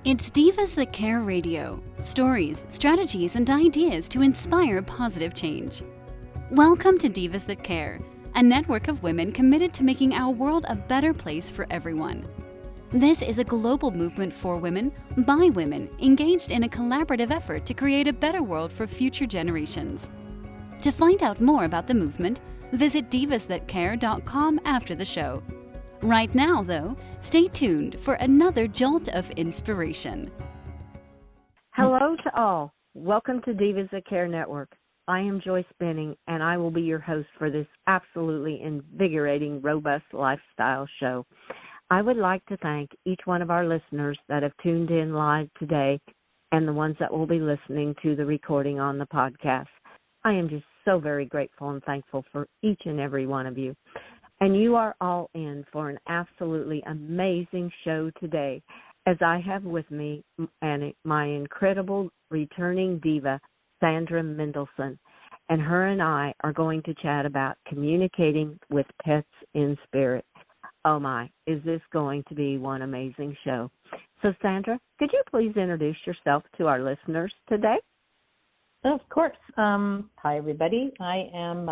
It's Divas That Care Radio. Stories, strategies, and ideas to inspire positive change. Welcome to Divas That Care, a network of women committed to making our world a better place for everyone. This is a global movement for women, by women, engaged in a collaborative effort to create a better world for future generations. To find out more about the movement, visit divasthatcare.com after the show. Right now, though, stay tuned for another jolt of inspiration. Hello to all. Welcome to Divas That Care Network. I am Joyce Benning, and I will be your host for this absolutely invigorating, robust lifestyle show. I would like to thank each one of our listeners that have tuned in live today and the ones that will be listening to the recording on the podcast. I am just so very grateful and thankful for each and every one of you. And you are all in for an absolutely amazing show today, as I have with me my incredible returning diva, Sandra Mendelson, and her and I are going to chat about communicating with pets in spirit. Oh my, is this going to be one amazing show? So Sandra, could you please introduce yourself to our listeners today? Of course. Hi, everybody. I am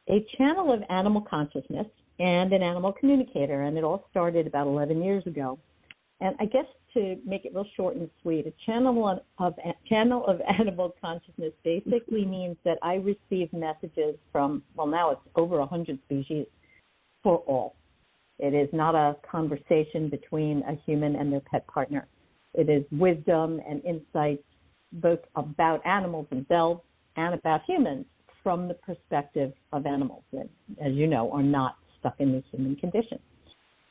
a channel of animal consciousness and an animal communicator, and it all started about 11 years ago. And I guess to make it real short and sweet, a channel of animal consciousness basically means that I receive messages from, well, now it's over 100 species for all. It is not a conversation between a human and their pet partner. It is wisdom and insights both about animals themselves and about humans from the perspective of animals that, as you know, are not stuck in the human condition.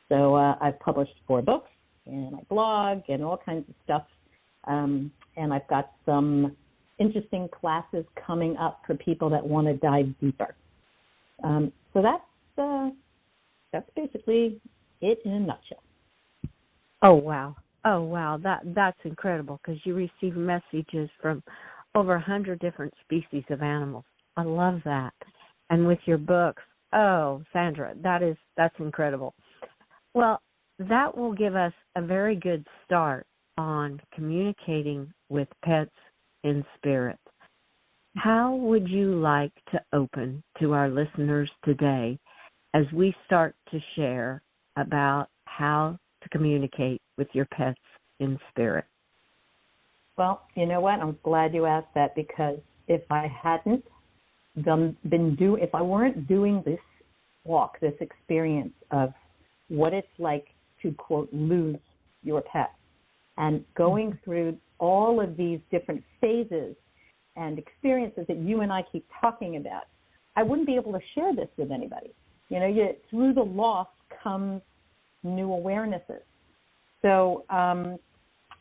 So I've published 4 books, and I blog and all kinds of stuff, and I've got some interesting classes coming up for people that want to dive deeper. So that's basically it in a nutshell. Oh, wow. That's incredible, because you receive messages from over 100 different species of animals. I love that. And with your books, oh, Sandra, that's incredible. Well, that will give us a very good start on communicating with pets in spirit. How would you like to open to our listeners today as we start to share about how to communicate with your pets in spirit? Well, you know what? I'm glad you asked that, because if I hadn't if I weren't doing this walk, this experience of what it's like to, quote, lose your pet, and going through all of these different phases and experiences that you and I keep talking about, I wouldn't be able to share this with anybody. You know, through the loss comes new awarenesses. So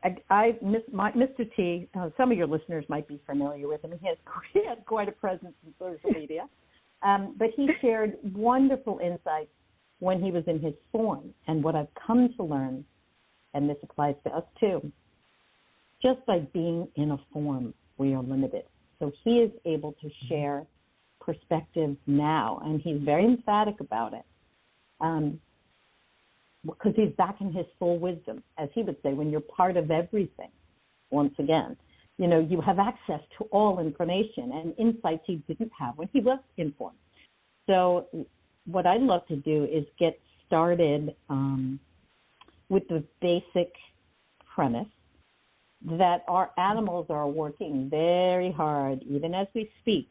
Mr. T, some of your listeners might be familiar with him. He has quite a presence in social media. But he shared wonderful insights when he was in his form. And what I've come to learn, and this applies to us too, just by being in a form, we are limited. So he is able to share perspectives now, and he's very emphatic about it. Because he's back in his full wisdom, as he would say, when you're part of everything. Once again, you know, you have access to all information and insights he didn't have when he was informed. So what I'd love to do is get started with the basic premise that our animals are working very hard, even as we speak,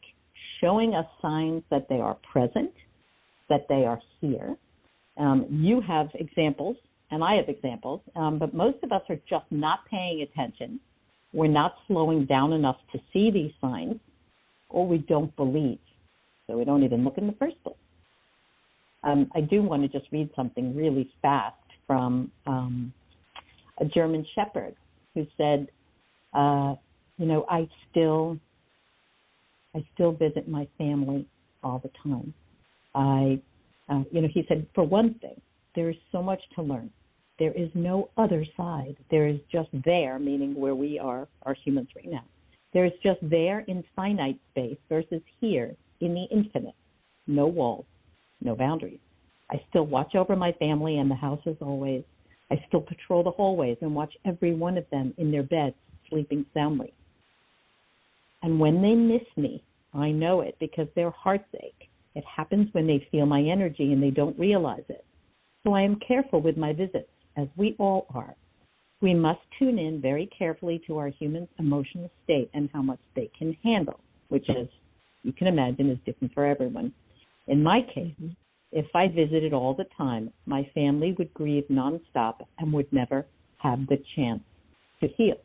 showing us signs that they are present, that they are here. You have examples, and I have examples, but most of us are just not paying attention. We're not slowing down enough to see these signs, or we don't believe, so we don't even look in the first place. I do want to just read something really fast from a German shepherd who said, I still visit my family all the time. He said, for one thing, there is so much to learn. There is no other side. There is just there, meaning where we are humans right now. There is just there in finite space versus here in the infinite. No walls, no boundaries. I still watch over my family and the house as always. I still patrol the hallways and watch every one of them in their beds, sleeping soundly. And when they miss me, I know it because their hearts ache. It happens when they feel my energy and they don't realize it. So I am careful with my visits, as we all are. We must tune in very carefully to our human emotional state and how much they can handle, which, as you can imagine, is different for everyone. In my case, if I visited all the time, my family would grieve nonstop and would never have the chance to heal.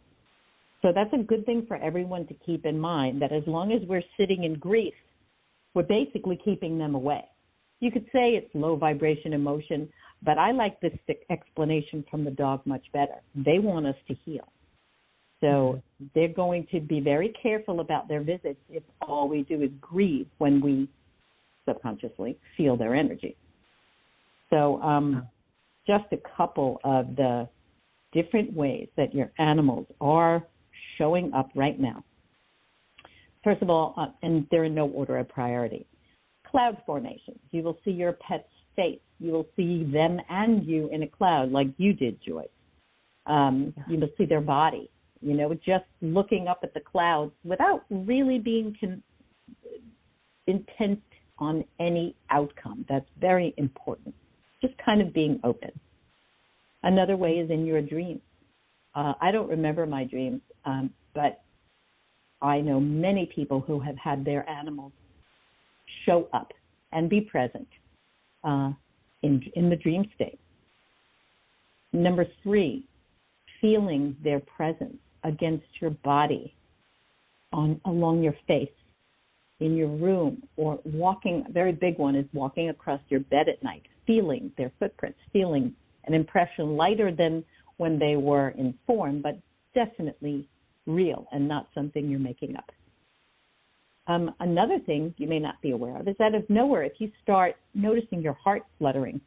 So that's a good thing for everyone to keep in mind, that as long as we're sitting in grief, we're basically keeping them away. You could say it's low vibration emotion, but I like this explanation from the dog much better. They want us to heal. So they're going to be very careful about their visits if all we do is grieve when we subconsciously feel their energy. So just a couple of the different ways that your animals are showing up right now. First of all, and they're in no order of priority, cloud formations. You will see your pet's face. You will see them and you in a cloud like you did, Joyce. You will see their body, just looking up at the clouds without really being intent on any outcome. That's very important. Just kind of being open. Another way is in your dreams. I don't remember my dreams, but I know many people who have had their animals show up and be present in the dream state. Number 3, feeling their presence against your body, along your face, in your room, or walking. A very big one is walking across your bed at night, feeling their footprints, feeling an impression lighter than when they were in form, but definitely real and not something you're making up. Another thing you may not be aware of is that out of nowhere, if you start noticing your heart fluttering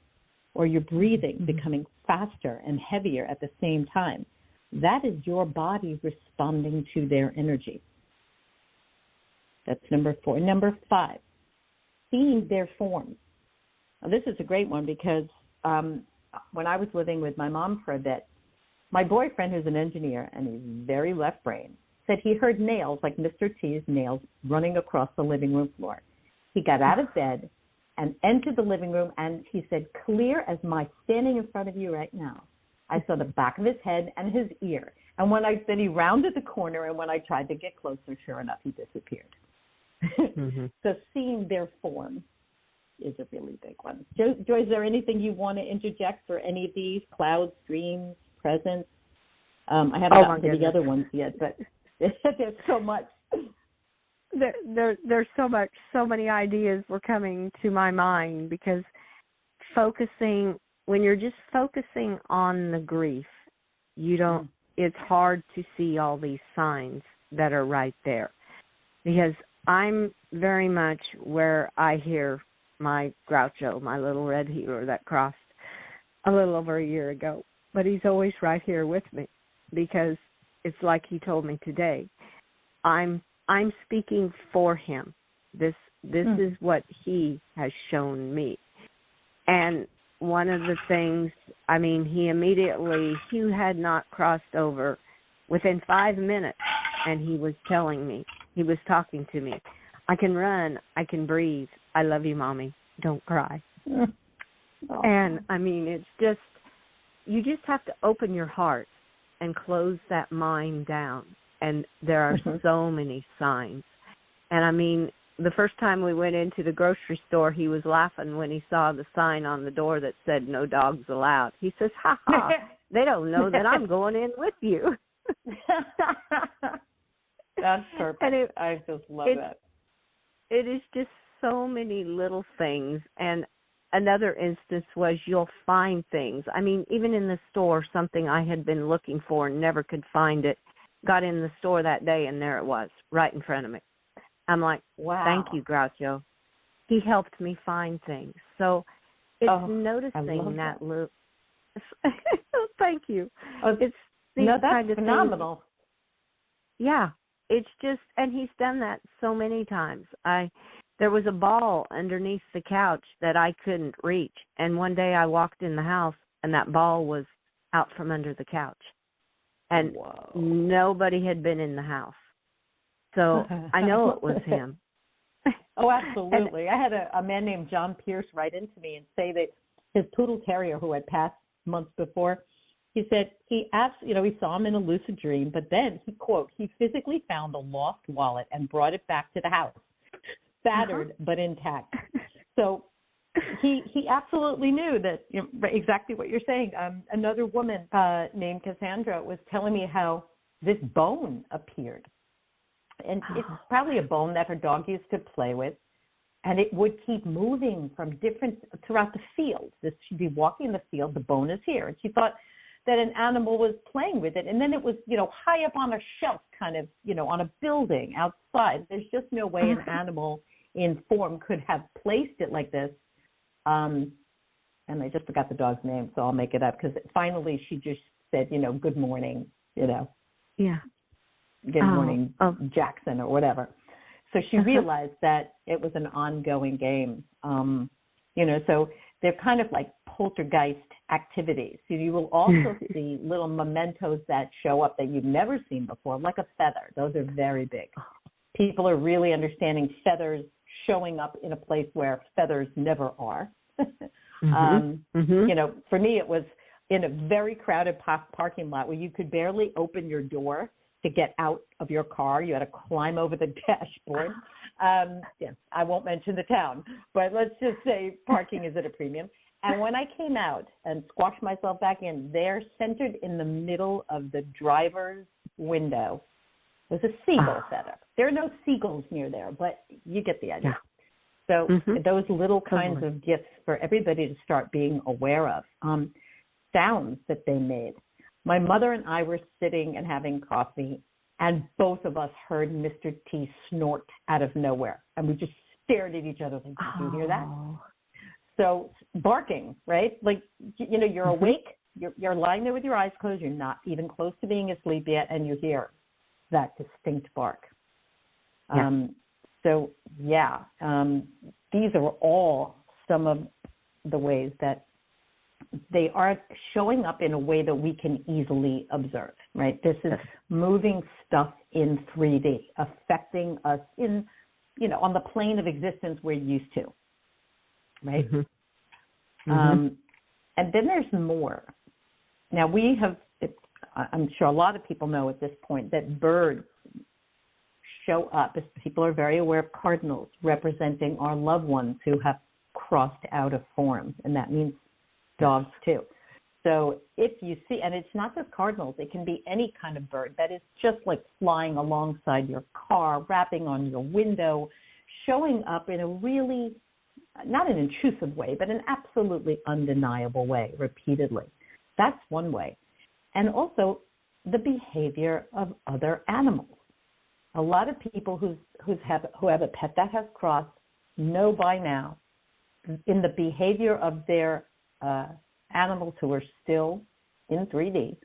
or your breathing becoming faster and heavier at the same time, that is your body responding to their energy. That's number 4. Number 5, seeing their forms. Now, this is a great one because when I was living with my mom for a bit, my boyfriend, who's an engineer and he's very left-brained, said he heard nails, like Mr. T's nails, running across the living room floor. He got out of bed and entered the living room, and he said, clear as my standing in front of you right now. I saw the back of his head and his ear. And when I said he rounded the corner, and when I tried to get closer, sure enough, he disappeared. So seeing their form is a really big one. Joy, is there anything you want to interject for any of these? Clouds, dreams, presence? I haven't gotten to the other ones yet, but there's so much. There's so many ideas were coming to my mind because when you're just focusing on the grief, it's hard to see all these signs that are right there. Because I'm very much where I hear my Groucho, my little red healer that crossed a little over a year ago. But he's always right here with me because it's like he told me today. I'm speaking for him. This is what he has shown me. And one of the things, he had not crossed over within 5 minutes, and he was telling me, he was talking to me, I can run, I can breathe, I love you, Mommy, don't cry. And, it's just, you just have to open your heart and close that mind down. And there are so many signs. And, the first time we went into the grocery store, he was laughing when he saw the sign on the door that said, no dogs allowed. He says, ha ha, they don't know that I'm going in with you. That's perfect. I just love that. It is just so many little things. And another instance was you'll find things. Even in the store, something I had been looking for and never could find it, got in the store that day, and there it was, right in front of me. I'm like, wow. Thank you, Groucho. He helped me find things. So it's noticing that loop. Thank you. It's that's kind of phenomenal. Things. Yeah, it's just, and he's done that so many times. There was a ball underneath the couch that I couldn't reach, and one day I walked in the house, and that ball was out from under the couch. And Whoa. Nobody had been in the house. So I know it was him. Oh, absolutely. I had a man named John Pierce write into me and say that his poodle terrier, who had passed months before, he said he saw him in a lucid dream, but then he, quote, he physically found a lost wallet and brought it back to the house, battered but intact. So he absolutely knew that, exactly what you're saying. Another woman named Cassandra was telling me how this bone appeared. And it's probably a bone that her dog used to play with. And it would keep moving throughout the field. She'd be walking in the field, the bone is here. And she thought that an animal was playing with it. And then it was, high up on a shelf, kind of, on a building outside. There's just no way an animal in form could have placed it like this. And I just forgot the dog's name, so I'll make it up. Because finally she just said, good morning, Yeah. Good morning, Jackson, or whatever. So she realized that it was an ongoing game. So they're kind of like poltergeist activities. So you will also see little mementos that show up that you've never seen before, like a feather. Those are very big. People are really understanding feathers showing up in a place where feathers never are. For me, it was in a very crowded parking lot where you could barely open your door to get out of your car. You had to climb over the dashboard. I won't mention the town, but let's just say parking is at a premium. And when I came out and squashed myself back in, there, centered in the middle of the driver's window, was a seagull feather. There are no seagulls near there, but you get the idea. So those little kinds of gifts for everybody to start being aware of. Sounds that they made. My mother and I were sitting and having coffee, and both of us heard Mr. T snort out of nowhere. And we just stared at each other like, did you hear that? So barking, right? Like, you're awake, you're lying there with your eyes closed, you're not even close to being asleep yet, and you hear that distinct bark. These are all some of the ways that they are showing up in a way that we can easily observe, right? This is moving stuff in 3D, affecting us in, on the plane of existence we're used to, right? And then there's more. Now I'm sure a lot of people know at this point that birds show up, as people are very aware of cardinals representing our loved ones who have crossed out of form, and that means dogs too. So if you see, and it's not just cardinals, it can be any kind of bird that is just like flying alongside your car, rapping on your window, showing up in a really, not an intrusive way, but an absolutely undeniable way, repeatedly. That's one way. And also the behavior of other animals. A lot of people who have a pet that has crossed know by now, in the behavior of their animals who are still in 3D,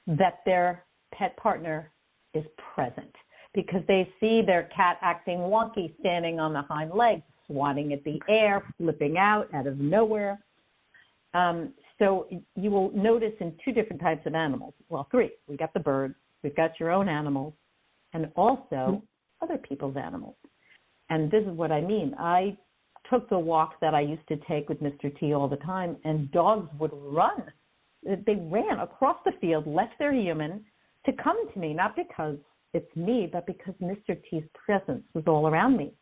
that their pet partner is present, because they see their cat acting wonky, standing on the hind legs, swatting at the air, flipping out of nowhere. So you will notice in two different types of animals. Well, three. We got the birds, we've got your own animals, and also other people's animals. And this is what I mean. I took the walk that I used to take with Mr. T all the time, and dogs would run. They ran across the field, left their human, to come to me, not because it's me, but because Mr. T's presence was all around me.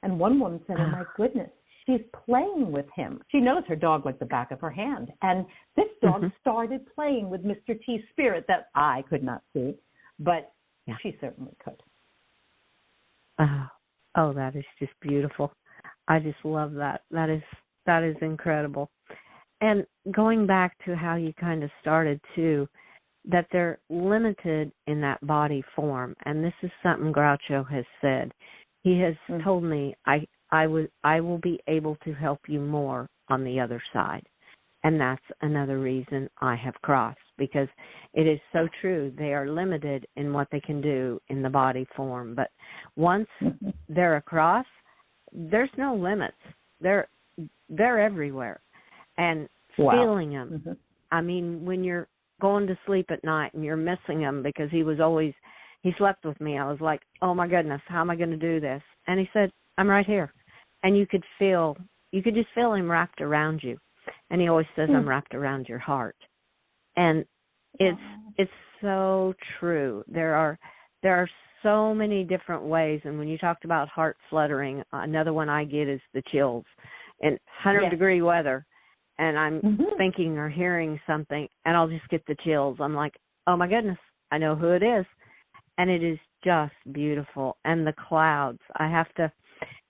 And one woman said, oh, my goodness, she's playing with him. She knows her dog like the back of her hand. And this dog started playing with Mr. T's spirit that I could not see, but she certainly could. Oh, that is just beautiful. I just love that. That is incredible. And going back to how you kind of started too, that they're limited in that body form. And this is something Groucho has said. He has told me, I will be able to help you more on the other side. And that's another reason I have crossed, because it is so true. They are limited in what they can do in the body form. But once they're across, there's no limits. They're everywhere. And feeling them I mean, when you're going to sleep at night and you're missing him because he slept with me, I was like, oh my goodness, how am I going to do this? And he said, I'm right here. And you could just feel him wrapped around you. And he always says, I'm wrapped around your heart. And it's so true. There are so many different ways. And when you talked about heart fluttering, another one I get is the chills. In 100-degree weather, and I'm thinking or hearing something, and I'll just get the chills. I'm like, oh my goodness, I know who it is. And it is just beautiful. And the clouds, I have to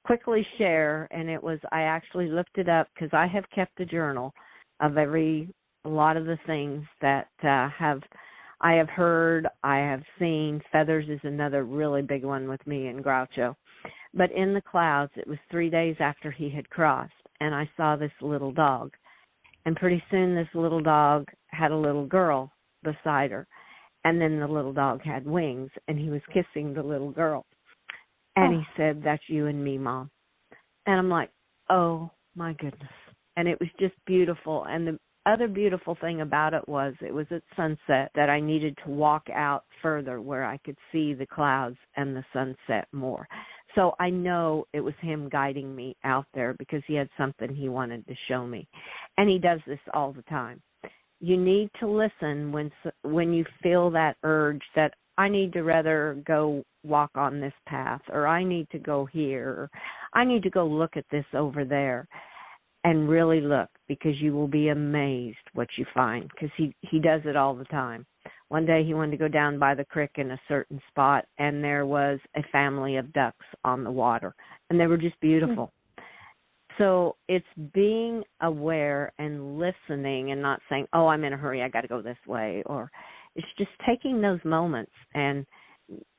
quickly share, and I actually looked it up because I have kept a journal of a lot of the things that I have heard, I have seen. Feathers is another really big one with me and Groucho. But in the clouds, it was 3 days after he had crossed, and I saw this little dog. And pretty soon this little dog had a little girl beside her. And then the little dog had wings, and he was kissing the little girl. And he said, that's you and me, Mom. And I'm like, oh, my goodness. And it was just beautiful. And the other beautiful thing about it was at sunset that I needed to walk out further where I could see the clouds and the sunset more. So I know it was him guiding me out there because he had something he wanted to show me. And he does this all the time. You need to listen when you feel that urge that I need to rather go walk on this path, or I need to go here, or I need to go look at this over there, and really look, because you will be amazed what you find, because he does it all the time. One day he wanted to go down by the creek in a certain spot, and there was a family of ducks on the water, and they were just beautiful. So it's being aware and listening and not saying, oh, I'm in a hurry, I got to go this way. Or it's just taking those moments and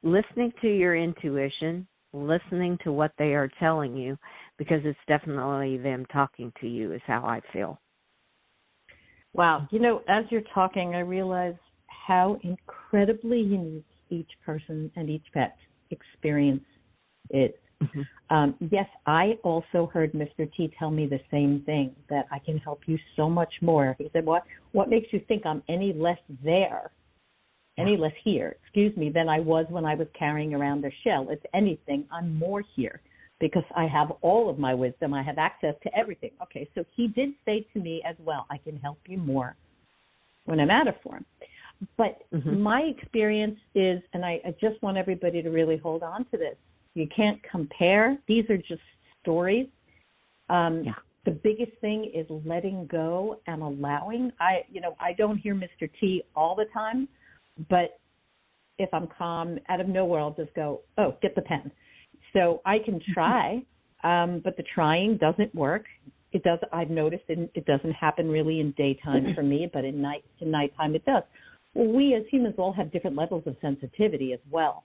listening to your intuition, listening to what they are telling you, because it's definitely them talking to you is how I feel. Wow. As you're talking, I realize how incredibly unique each person and each pet experience is. Yes, I also heard Mr. T tell me the same thing, that I can help you so much more. He said, what makes you think I'm any less here, than I was when I was carrying around the shell? If anything, I'm more here because I have all of my wisdom. I have access to everything. Okay, so he did say to me as well, I can help you more when I'm out of form. But my experience is, and I just want everybody to really hold on to this, you can't compare. These are just stories. The biggest thing is letting go and allowing. I don't hear Mr. T all the time, but if I'm calm, out of nowhere, I'll just go, oh, get the pen. So I can try, but the trying doesn't work. It does. I've noticed it doesn't happen really in daytime for me, but in nighttime it does. Well, we as humans all have different levels of sensitivity as well.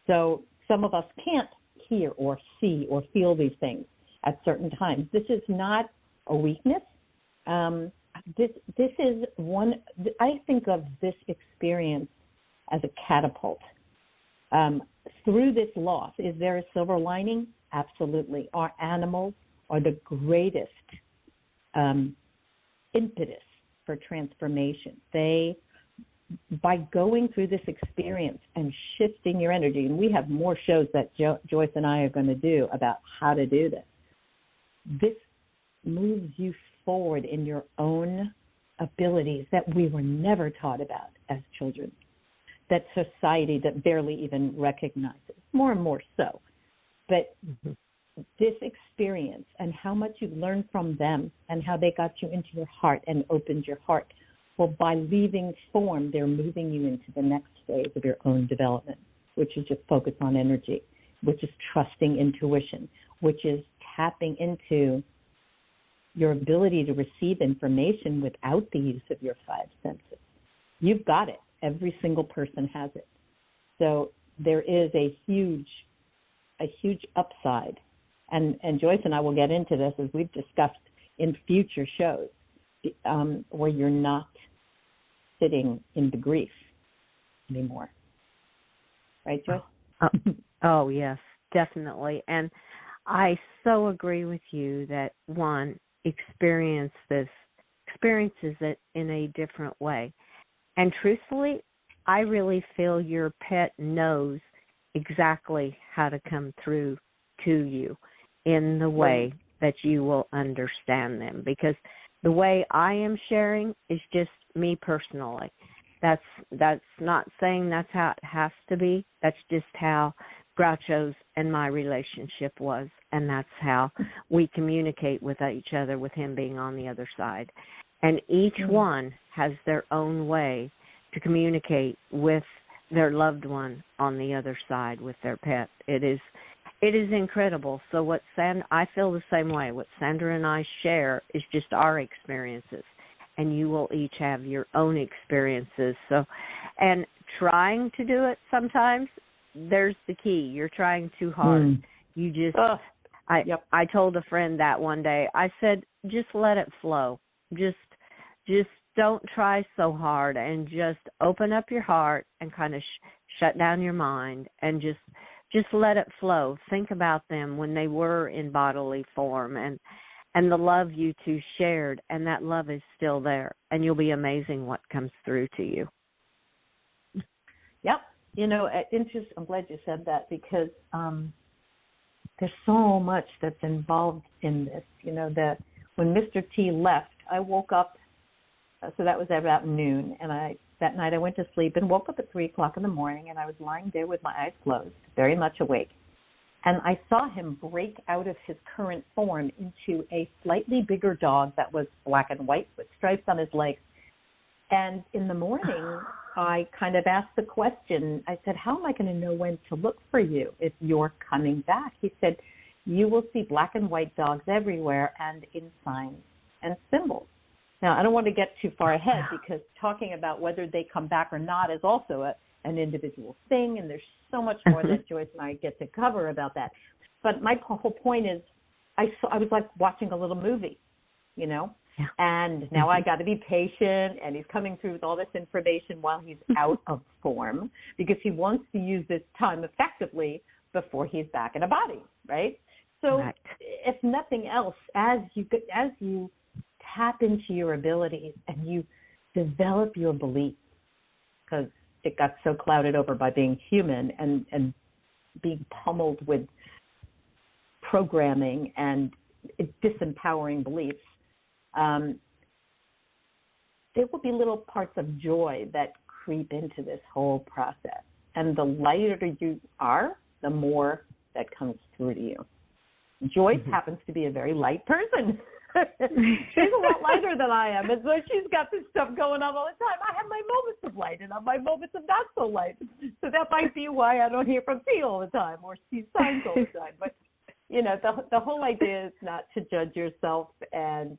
So some of us can't hear or see or feel these things at certain times. This is not a weakness. This is one. I think of this experience as a catapult. Through this loss, is there a silver lining? Absolutely. Our animals are the greatest impetus for transformation. By going through this experience and shifting your energy, and we have more shows that Joyce and I are going to do about how to do this, this moves you forward in your own abilities that we were never taught about as children, that society that barely even recognizes, more and more so. But this experience and how much you've learned from them and how they got you into your heart and opened your heart, well, by leaving form, they're moving you into the next phase of your own development, which is just focus on energy, which is trusting intuition, which is tapping into your ability to receive information without the use of your five senses. You've got it. Every single person has it. So there is a huge upside. And Joyce and I will get into this as we've discussed in future shows, where you're not sitting in the grief anymore. Right, Joyce? Oh, yes, definitely. And I so agree with you that, one, experience experiences it in a different way. And truthfully, I really feel your pet knows exactly how to come through to you in the way that you will understand them. Because the way I am sharing is just me personally. That's not saying that's how it has to be. That's just how Groucho's and my relationship was, and that's how we communicate with each other, with him being on the other side. And each one has their own way to communicate with their loved one on the other side with their pet. It is incredible. So I feel the same way. What Sandra and I share is just our experiences, and you will each have your own experiences. So, and trying to do it sometimes, there's the key. You're trying too hard. You just, I told a friend that one day. I said, just let it flow. Just don't try so hard, and just open up your heart and kind of shut down your mind and just let it flow. Think about them when they were in bodily form and the love you two shared, and that love is still there, and you'll be amazing what comes through to you. Yep. You know, I'm glad you said that, because there's so much that's involved in this. You know, that when Mr. T left, I woke up, so that was about noon, and that night I went to sleep and woke up at 3 o'clock in the morning, and I was lying there with my eyes closed, very much awake. And I saw him break out of his current form into a slightly bigger dog that was black and white with stripes on his legs. And in the morning, I kind of asked the question. I said, how am I going to know when to look for you if you're coming back? He said, you will see black and white dogs everywhere and in signs and symbols. Now, I don't want to get too far ahead, because talking about whether they come back or not is also an individual thing, and there's so much more that Joyce and I get to cover about that. But my whole point is I was like watching a little movie, you know, and now I got to be patient, and he's coming through with all this information while he's out of form, because he wants to use this time effectively before he's back in a body, right? So if nothing else, as you tap into your abilities and you develop your beliefs, because it got so clouded over by being human and being pummeled with programming and disempowering beliefs, there will be little parts of joy that creep into this whole process. And the lighter you are, the more that comes through to you. Joyce happens to be a very light person. She's a lot lighter than I am, and so she's got this stuff going on all the time. I have my moments of light and my moments of not so light. So that might be why I don't hear from T all the time or see signs all the time. But, you know, the whole idea is not to judge yourself, and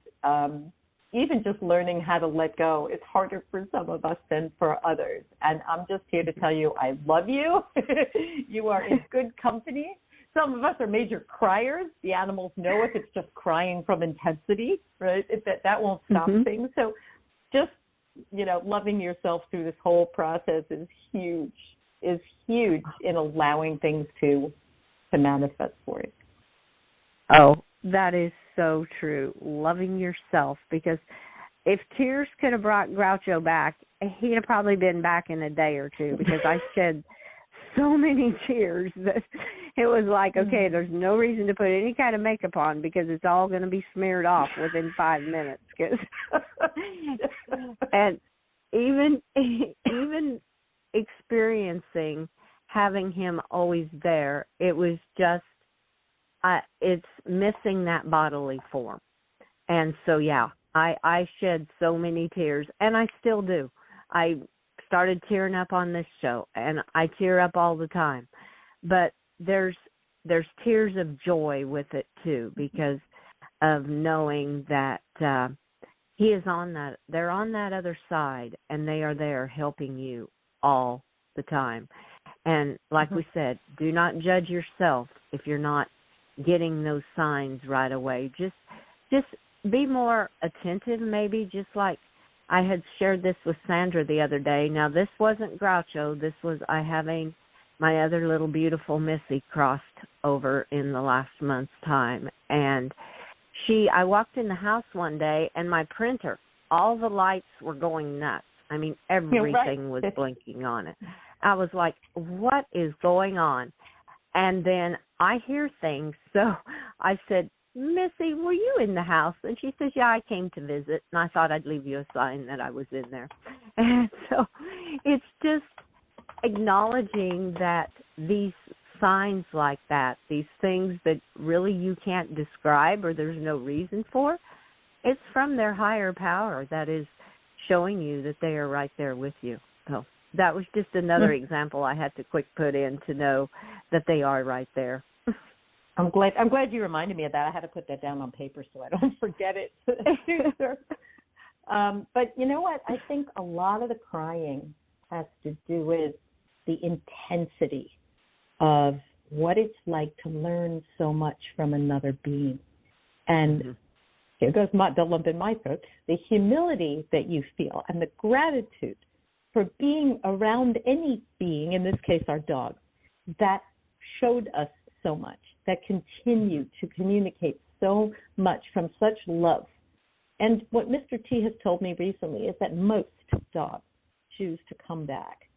even just learning how to let go is harder for some of us than for others. And I'm just here to tell you I love you. You are in good company. Some of us are major criers. The animals know if it's just crying from intensity, right? That won't stop things. So just, you know, loving yourself through this whole process is huge in allowing things to manifest for you. Oh, that is so true. Loving yourself, because if tears could have brought Groucho back, he'd have probably been back in a day or two, because I shed so many tears that it was like, okay, there's no reason to put any kind of makeup on, because it's all going to be smeared off within 5 minutes. And even experiencing having him always there, it was just, it's missing that bodily form. And so, yeah, I shed so many tears, and I still do. I started tearing up on this show, and I tear up all the time. But there's tears of joy with it too, because of knowing that he is on that. They're on that other side, and they are there helping you all the time. And like we said, do not judge yourself if you're not getting those signs right away. Just be more attentive, maybe, just like I had shared this with Sandra the other day. Now, this wasn't Groucho. This was I having my other little beautiful Missy crossed over in the last month's time. And I walked in the house one day, and my printer all the lights were going nuts. I mean, everything was blinking on it. I was like, what is going on? And then I hear things. So I said, Missy, were you in the house? And she says, yeah, I came to visit, and I thought I'd leave you a sign that I was in there. And so it's just acknowledging that these signs like that, these things that really you can't describe or there's no reason for, it's from their higher power that is showing you that they are right there with you. So that was just another example I had to quick put in to know that they are right there. I'm glad you reminded me of that. I had to put that down on paper so I don't forget it. But you know what? I think a lot of the crying has to do with the intensity of what it's like to learn so much from another being. And here goes the lump in my throat, the humility that you feel and the gratitude for being around any being, in this case our dog, that showed us so much, that continue to communicate so much from such love. And what Mr. T has told me recently is that most dogs choose to come back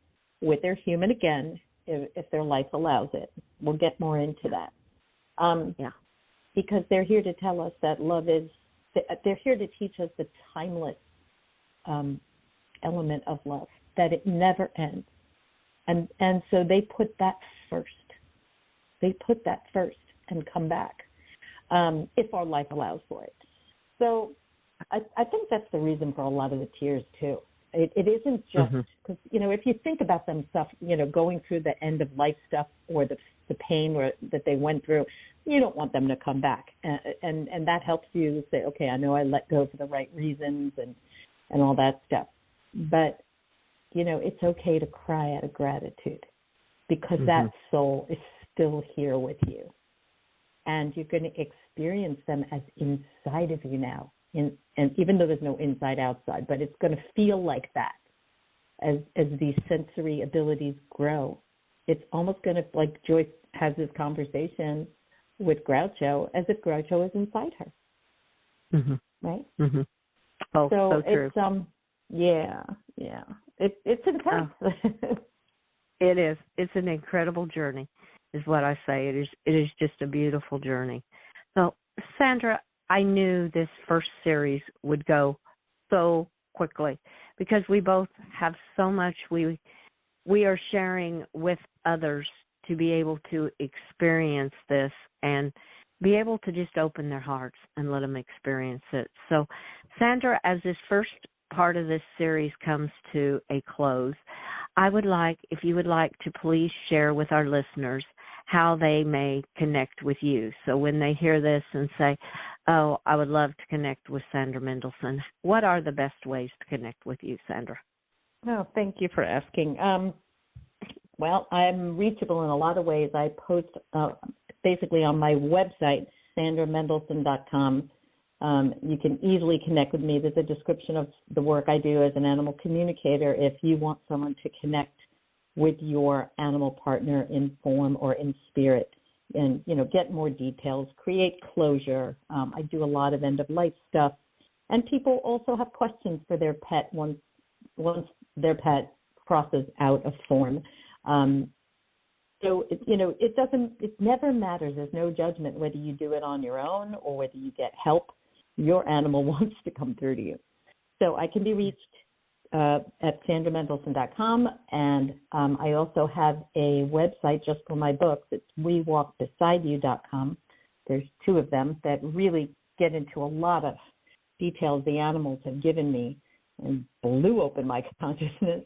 with their human again if their life allows it. We'll get more into that. Because they're here to tell us that love is, they're here to teach us the timeless element of love, that it never ends. And so they put that first. They put that first and come back if our life allows for it. So I think that's the reason for a lot of the tears, too. It isn't just because, if you think about them going through the end of life stuff or the pain that they went through, you don't want them to come back. And that helps you say, okay, I know I let go for the right reasons and all that stuff. But, it's okay to cry out of gratitude because that soul is still here with you. And you're going to experience them as inside of you now. And even though there's no inside outside, but it's going to feel like that as these sensory abilities grow. It's almost going to, like Joyce has this conversation with Groucho, as if Groucho is inside her. Right? Oh, so true. It's intense. It is. It's an incredible journey, is what I say. It is just a beautiful journey. So, Sandra, I knew this first series would go so quickly because we both have so much we are sharing with others to be able to experience this and be able to just open their hearts and let them experience it. So, Sandra, as this first part of this series comes to a close, I would like, if you would like to please share with our listeners how they may connect with you. So when they hear this and say, oh, I would love to connect with Sandra Mendelson, what are the best ways to connect with you, Sandra? Oh, thank you for asking. Well, I'm reachable in a lot of ways. I post basically on my website, sandramendelson.com. You can easily connect with me. There's a description of the work I do as an animal communicator if you want someone to connect with your animal partner in form or in spirit and, get more details, create closure. I do a lot of end-of-life stuff. And people also have questions for their pet once their pet crosses out of form. So, it never matters. There's no judgment whether you do it on your own or whether you get help. Your animal wants to come through to you. So I can be reached at sandramendelson.com, and I also have a website just for my books. It's wewalkbesideYou.com. There's two of them that really get into a lot of details the animals have given me and blew open my consciousness.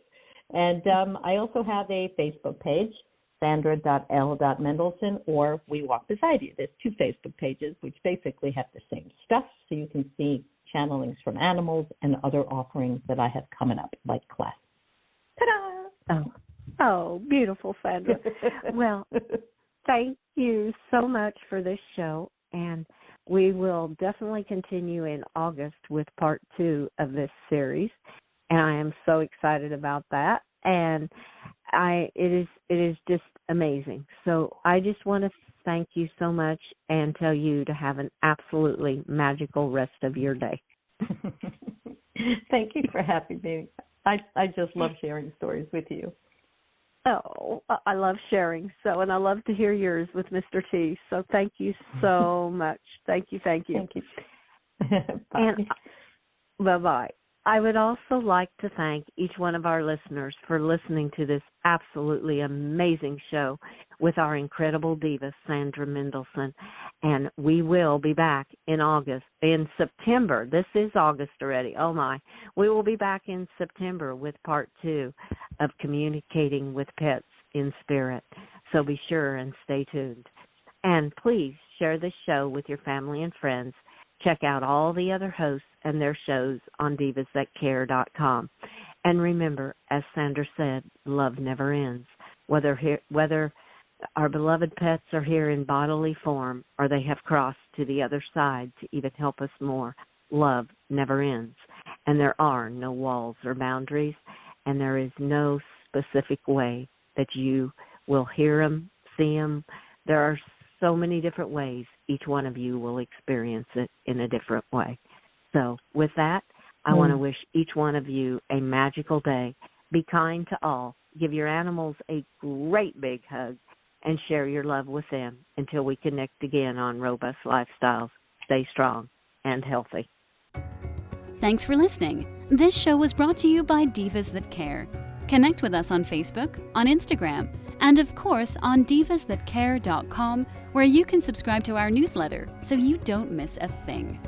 And I also have a Facebook page, Sandra.L.Mendelson, or We Walk Beside You. There's two Facebook pages which basically have the same stuff, so you can see channelings from animals and other offerings that I have coming up, like class. Ta-da! Oh, beautiful, Sandra. Well, thank you so much for this show, and we will definitely continue in August with part 2 of this series, and I am so excited about that. And it is just amazing. So I just want to thank you so much and tell you to have an absolutely magical rest of your day. Thank you for having me. I just love sharing stories with you. Oh, I love sharing. So, and I love to hear yours with Mr. T. So thank you so much. Thank you. Thank you. Bye. And bye-bye. I would also like to thank each one of our listeners for listening to this absolutely amazing show with our incredible diva, Sandra Mendelson. And we will be back in September. This is August already. Oh, my. We will be back in September with part 2 of Communicating with Pets in Spirit. So be sure and stay tuned. And please share this show with your family and friends. Check out all the other hosts and their shows on divasthatcare.com. And remember, as Sandra said, love never ends. Whether our beloved pets are here in bodily form or they have crossed to the other side to even help us more, love never ends. And there are no walls or boundaries, and there is no specific way that you will hear them, see them. There are so many different ways. Each one of you will experience it in a different way. So with that, I want to wish each one of you a magical day. Be kind to all. Give your animals a great big hug and share your love with them until we connect again on Robust Lifestyles. Stay strong and healthy. Thanks for listening. This show was brought to you by Divas That Care. Connect with us on Facebook, on Instagram, and of course on divasthatcare.com, where you can subscribe to our newsletter so you don't miss a thing.